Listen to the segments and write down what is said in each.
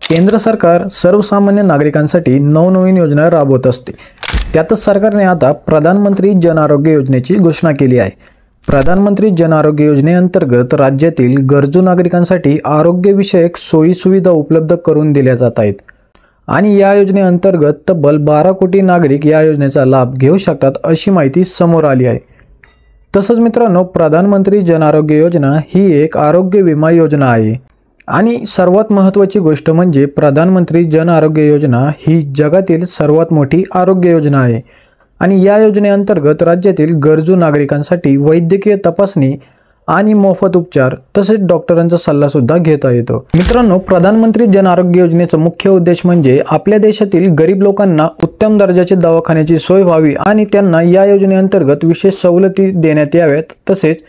केंद्र सरकार सर्वसामान्य नागरिकांसाठी नवनवीन योजना राबवत असते। त्यातच सरकारने आता प्रधानमंत्री जन आरोग्य योजनेची घोषणा केली आहे। प्रधानमंत्री जन आरोग्य योजनेअंतर्गत राज्यातील गरजू नागरिकांसाठी आरोग्यविषयक सोयी सुविधा उपलब्ध करून दिल्या जात आहेत आणि या योजनेअंतर्गत तब्बल 12 कोटी नागरिक या योजनेचा लाभ घेऊ शकतात अशी माहिती समोर आली आहे। तसंच मित्रांनो, प्रधानमंत्री जन आरोग्य योजना ही एक आरोग्य विमा योजना आहे आणि सर्वात महत्त्वाची गोष्ट म्हणजे प्रधानमंत्री जन आरोग्य योजना ही जगातील सर्वात मोठी आरोग्य योजना आहे आणि या योजनेअंतर्गत राज्यातील गरजू नागरिकांसाठी वैद्यकीय तपासणी आणि मोफत उपचार तसेच डॉक्टरांचा सल्ला सुद्धा घेता येतो। मित्रांनो, प्रधानमंत्री जन आरोग्य योजनेचा मुख्य उद्देश म्हणजे आपल्या देशातील गरीब लोकांना उत्तम दर्जाची दवाखान्याची सोय व्हावी आणि त्यांना या योजनेअंतर्गत विशेष सवलती देण्यात याव्यात। तसेच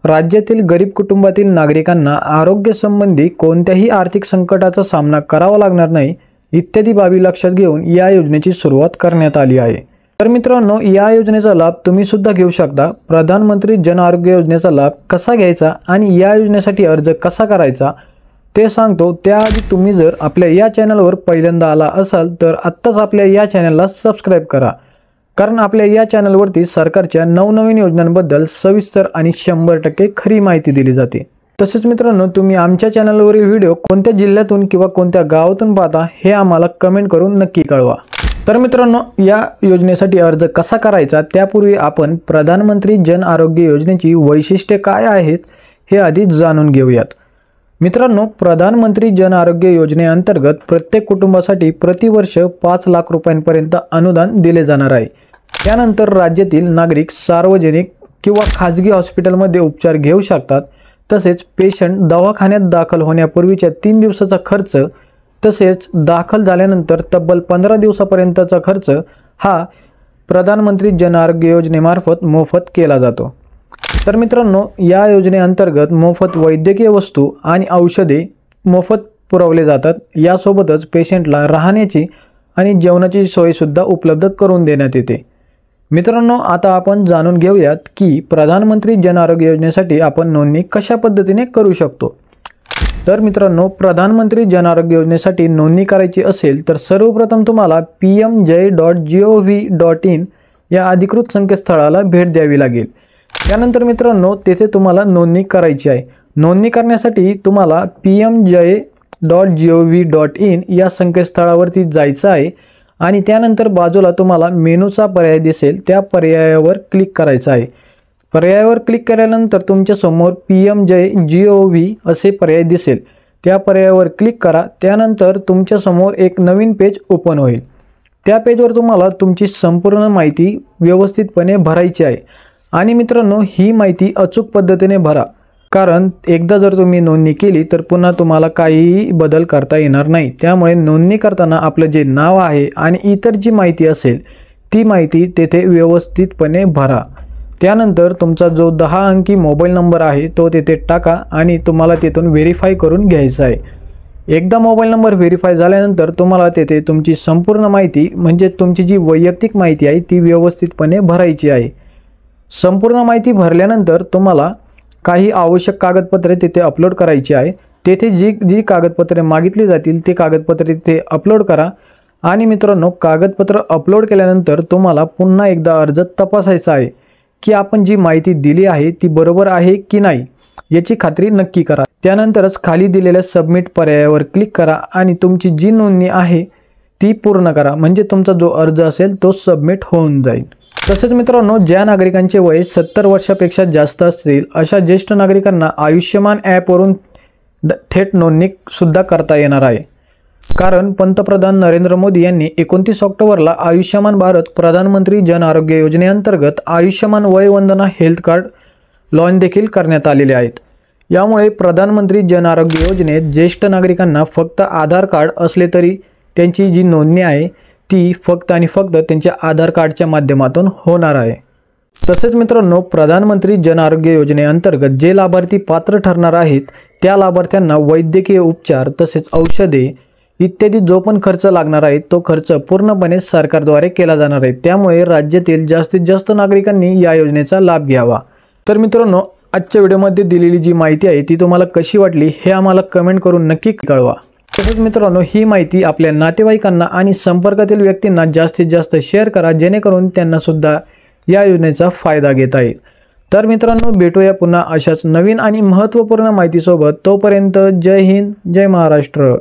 राज्यातील गरीब कुटुंबातील नागरिकांना आरोग्य संबंधी कोणत्याही आर्थिक संकटाचा सामना करावा लागणार नाही इत्यादी बाबी लक्षात घेऊन या योजनेची सुरुवात करण्यात आली आहे। तर मित्रांनो, या योजनेचा लाभ तुम्ही सुद्धा घेऊ शकता। प्रधानमंत्री जन आरोग्य योजनेचा लाभ कसा घ्यायचा आणि या योजनेसाठी अर्ज कसा करायचा ते सांगतो। त्याआधी तुम्ही जर आपल्या या चॅनलवर पहिल्यांदा आला असाल तर आत्ताच आपल्या या चॅनलला सबस्क्राईब करा, कारण आपल्या या चॅनलवरती सरकारच्या नवनवीन योजनांबद्दल सविस्तर आणि 100% खरी माहिती दिली जाते। तसेच मित्रांनो, तुम्ही आमच्या चॅनलवरील व्हिडिओ कोणत्या जिल्ह्यातून किंवा कोणत्या गावातून पाहता हे आम्हाला कमेंट करून नक्की कळवा। तर मित्रांनो, या योजनेसाठी अर्ज कसा करायचा त्यापूर्वी आपण प्रधानमंत्री जन आरोग्य योजनेची वैशिष्ट्ये काय आहेत हे आधी जाणून घेऊयात। मित्रांनो, प्रधानमंत्री जन आरोग्य योजनेअंतर्गत प्रत्येक कुटुंबासाठी प्रतिवर्ष 5 लाख रुपयांपर्यंत अनुदान दिले जाणार आहे। त्यानंतर राज्यातील नागरिक सार्वजनिक किंवा खाजगी हॉस्पिटलमध्ये उपचार घेऊ शकतात। तसेच पेशंट दवाखान्यात दाखल होण्यापूर्वीच्या 3 दिवसाचा खर्च तसेच दाखल झाल्यानंतर तब्बल 15 दिवसापर्यंतचा खर्च हा प्रधानमंत्री जन आरोग्य योजनेमार्फत मोफत केला जातो। तर मित्रांनो, या योजनेअंतर्गत मोफत वैद्यकीय वस्तू आणि औषधे मोफत पुरवले जातात। यासोबतच पेशंटला राहण्याची आणि जेवणाची सोयसुद्धा उपलब्ध करून देण्यात येते। मित्रांनो, आता आपण जाणून घेऊयात की प्रधानमंत्री जन आरोग्य योजनेसाठी आपण नोंदणी कशा पद्धतीने करू शकतो। तर मित्रांनो, प्रधानमंत्री जन आरोग्य योजनेसाठी नोंदणी करायची असेल तर सर्वप्रथम तुम्हाला pmj.gov.in या अधिकृत संकेतस्थळाला भेट द्यावी लागेल। त्यानंतर मित्रांनो, तेथे तुम्हाला नोंदणी करायची आहे। नोंदणी करण्यासाठी तुम्हाला pmj.gov.in या संकेतस्थळावरती जायचं आहे आणि त्यानंतर बाजूला तुम्हाला मेनूचा पर्याय दिसेल, त्या पर्यायावर क्लिक करायचं आहे। पर्यायावर क्लिक केल्यानंतर तुमच्या समोर pmj.gov असे पर्याय दिसेल, त्या पर्यायावर क्लिक करा। त्यानंतर तुमच्या समोर एक नवीन पेज ओपन होईल। त्या पेजवर तुम्हाला तुमची संपूर्ण माहिती व्यवस्थितपणे भरायची आहे आणि मित्रांनो, ही माहिती अचूक पद्धतीने भरा, कारण एकदा जर तुम्ही नोंदणी केली तर पुन्हा तुम्हाला काहीही बदल करता येणार नाही। त्यामुळे नोंदणी करताना आपलं जे नाव आहे आणि इतर जी माहिती असेल ती माहिती तेथे व्यवस्थितपणे भरा। त्यानंतर तुमचा जो 10 अंकी मोबाईल नंबर आहे तो तेथे टाका आणि तुम्हाला तिथून व्हेरीफाय करून घ्यायचा आहे। एकदा मोबाईल नंबर व्हेरीफाय झाल्यानंतर तुम्हाला तेथे तुमची संपूर्ण माहिती म्हणजे तुमची जी वैयक्तिक माहिती आहे ती व्यवस्थितपणे भरायची आहे। संपूर्ण माहिती भरल्यानंतर तुम्हाला काही आवश्यक कागदपत्रे तिथे अपलोड करायची आहे। तेथे जी कागदपत्रे मागितली जातील ते कागदपत्रे तिथे अपलोड करा आणि मित्रांनो, कागदपत्र अपलोड केल्यानंतर तुम्हाला पुन्हा एकदा अर्ज तपासायचा आहे की आपण जी माहिती दिली आहे ती बरोबर आहे की नाही याची खात्री नक्की करा। त्यानंतरच खाली दिलेल्या सबमिट पर्यायावर क्लिक करा आणि तुमची जी नोंदणी आहे ती पूर्ण करा, म्हणजे तुमचा जो अर्ज असेल तो सबमिट होऊन जाईल। तसेच मित्रांनो, ज्या नागरिकांचे वय 70 वर्षापेक्षा जास्त असतील अशा ज्येष्ठ नागरिकांना आयुष्यमान ॲपवरून थेट नोंदणी सुद्धा करता येणार आहे, कारण पंतप्रधान नरेंद्र मोदी यांनी 29 ऑक्टोबरला आयुष्यमान भारत प्रधानमंत्री जन आरोग्य योजनेअंतर्गत आयुष्यमान वय वंदना हेल्थ कार्ड लॉन्च देखील करण्यात आलेले आहेत। यामुळे प्रधानमंत्री जन आरोग्य योजनेत ज्येष्ठ नागरिकांना फक्त आधार कार्ड असले तरी त्यांची जी नोंदणी आहे ती फक्त आणि फक्त त्यांच्या आधार कार्डच्या माध्यमातून होणार आहे। तसेच मित्रांनो, प्रधानमंत्री जन आरोग्य योजनेअंतर्गत जे लाभार्थी पात्र ठरणार आहेत त्या लाभार्थ्यांना वैद्यकीय उपचार तसेच औषधे इत्यादी जो पण खर्च लागणार आहे तो खर्च पूर्णपणे सरकारद्वारे केला जाणार आहे। त्यामुळे राज्यातील जास्तीत जास्त नागरिकांनी या योजनेचा लाभ घ्यावा। तर मित्रांनो, आजच्या व्हिडिओमध्ये दिलेली जी माहिती आहे ती तुम्हाला कशी वाटली हे आम्हाला कमेंट करून नक्की कळवा। तसेच मित्रांनो, ही माहिती आपल्या नातेवाईकांना आणि संपर्कातील व्यक्तींना जास्तीत जास्त शेअर करा, जेणेकरून त्यांना सुद्धा या योजनेचा फायदा घेता येईल। तर मित्रांनो, भेटूया पुन्हा अशाच नवीन आणि महत्त्वपूर्ण माहितीसोबत। तोपर्यंत जय हिंद, जय महाराष्ट्र।